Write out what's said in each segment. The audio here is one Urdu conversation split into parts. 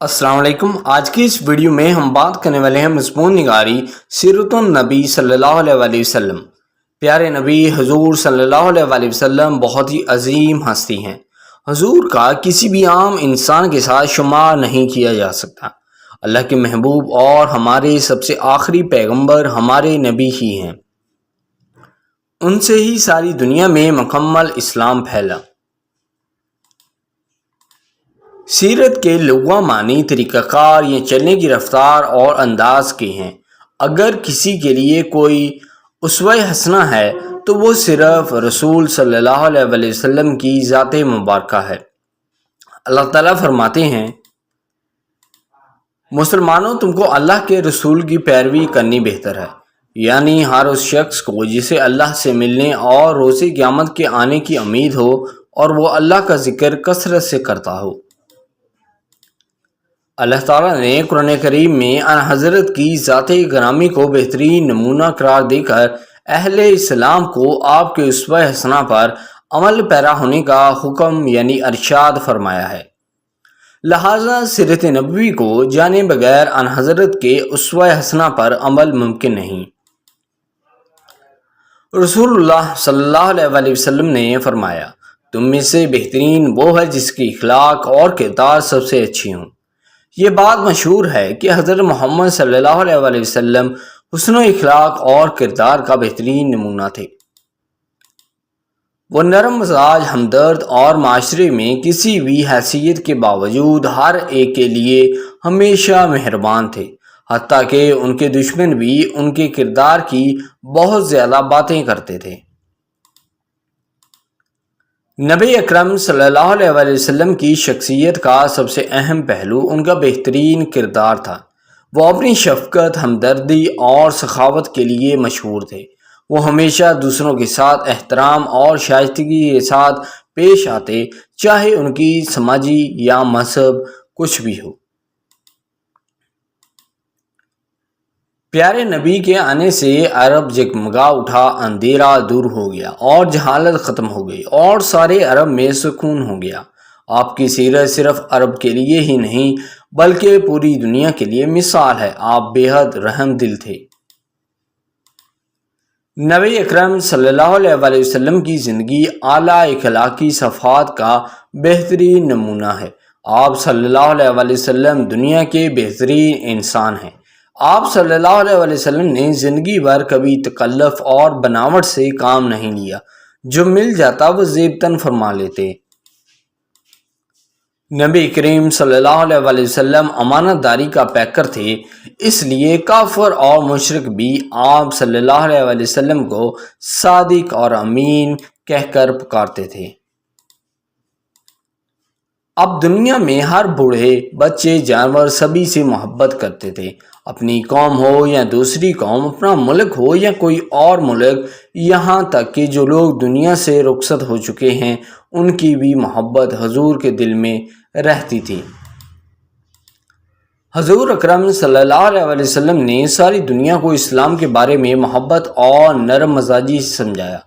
السلام علیکم۔ آج کی اس ویڈیو میں ہم بات کرنے والے ہیں مضمون نگاری سیرت النبی صلی اللہ علیہ وآلہ وسلم۔ پیارے نبی حضور صلی اللہ علیہ وآلہ وسلم بہت ہی عظیم ہستی ہیں۔ حضور کا کسی بھی عام انسان کے ساتھ شمار نہیں کیا جا سکتا۔ اللہ کے محبوب اور ہمارے سب سے آخری پیغمبر ہمارے نبی ہی ہیں۔ ان سے ہی ساری دنیا میں مکمل اسلام پھیلا۔ سیرت کے لغوی معنی طریقہ کار یا چلنے کی رفتار اور انداز کے ہیں۔ اگر کسی کے لیے کوئی اسوہ حسنہ ہے تو وہ صرف رسول صلی اللہ علیہ وآلہ وسلم کی ذات مبارکہ ہے۔ اللہ تعالیٰ فرماتے ہیں، مسلمانوں تم کو اللہ کے رسول کی پیروی کرنی بہتر ہے، یعنی ہر اس شخص کو جسے اللہ سے ملنے اور روز قیامت کے آنے کی امید ہو اور وہ اللہ کا ذکر کثرت سے کرتا ہو۔ اللہ تعالیٰ نے قرآن کریم میں ان حضرت کی ذات گرامی کو بہترین نمونہ قرار دے کر اہل اسلام کو آپ کے اسوہ حسنہ پر عمل پیرا ہونے کا حکم یعنی ارشاد فرمایا ہے۔ لہٰذا سیرت نبوی کو جانے بغیر ان حضرت کے اسوہ حسنہ پر عمل ممکن نہیں۔ رسول اللہ صلی اللہ علیہ وآلہ وسلم نے فرمایا، تم میں سے بہترین وہ ہے جس کی اخلاق اور کردار سب سے اچھی ہوں۔ یہ بات مشہور ہے کہ حضرت محمد صلی اللہ علیہ وآلہ وسلم حسن و اخلاق اور کردار کا بہترین نمونہ تھے۔ وہ نرم مزاج، ہمدرد اور معاشرے میں کسی بھی حیثیت کے باوجود ہر ایک کے لیے ہمیشہ مہربان تھے، حتیٰ کہ ان کے دشمن بھی ان کے کردار کی بہت زیادہ باتیں کرتے تھے۔ نبی اکرم صلی اللہ علیہ وآلہ وسلم کی شخصیت کا سب سے اہم پہلو ان کا بہترین کردار تھا۔ وہ اپنی شفقت، ہمدردی اور سخاوت کے لیے مشہور تھے۔ وہ ہمیشہ دوسروں کے ساتھ احترام اور شائستگی کے ساتھ پیش آتے، چاہے ان کی سماجی یا مذہب کچھ بھی ہو۔ پیارے نبی کے آنے سے عرب جگمگا اٹھا، اندھیرا دور ہو گیا اور جہالت ختم ہو گئی اور سارے عرب میں سکون ہو گیا۔ آپ کی سیرت صرف عرب کے لیے ہی نہیں بلکہ پوری دنیا کے لیے مثال ہے۔ آپ بے حد رحم دل تھے۔ نبی اکرم صلی اللہ علیہ وآلہ وسلم کی زندگی اعلیٰ اخلاقی صفات کا بہترین نمونہ ہے۔ آپ صلی اللہ علیہ وآلہ وسلم دنیا کے بہترین انسان ہیں۔ آپ صلی اللہ علیہ وآلہ وسلم نے زندگی بھر کبھی تکلف اور بناوٹ سے کام نہیں لیا، جو مل جاتا وہ زیبتاً فرما لیتے۔ نبی کریم صلی اللہ علیہ وآلہ وسلم امانت داری کا پیکر تھے، اس لیے کافر اور مشرک بھی آپ صلی اللہ علیہ وآلہ وسلم کو صادق اور امین کہہ کر پکارتے تھے۔ اب دنیا میں ہر بوڑھے، بچے، جانور سبھی سے محبت کرتے تھے۔ اپنی قوم ہو یا دوسری قوم، اپنا ملک ہو یا کوئی اور ملک، یہاں تک کہ جو لوگ دنیا سے رخصت ہو چکے ہیں ان کی بھی محبت حضور کے دل میں رہتی تھی۔ حضور اکرم صلی اللہ علیہ وآلہ وسلم نے ساری دنیا کو اسلام کے بارے میں محبت اور نرم مزاجی سے سمجھایا۔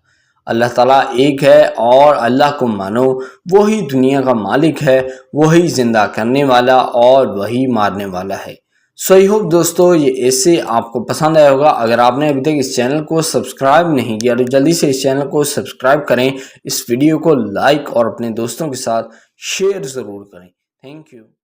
اللہ تعالیٰ ایک ہے اور اللہ کو مانو، وہی دنیا کا مالک ہے، وہی زندہ کرنے والا اور وہی مارنے والا ہے۔ I hope دوستو یہ ایسے آپ کو پسند آیا ہوگا۔ اگر آپ نے ابھی تک اس چینل کو سبسکرائب نہیں کیا تو جلدی سے اس چینل کو سبسکرائب کریں، اس ویڈیو کو لائک اور اپنے دوستوں کے ساتھ شیئر ضرور کریں۔ Thank you.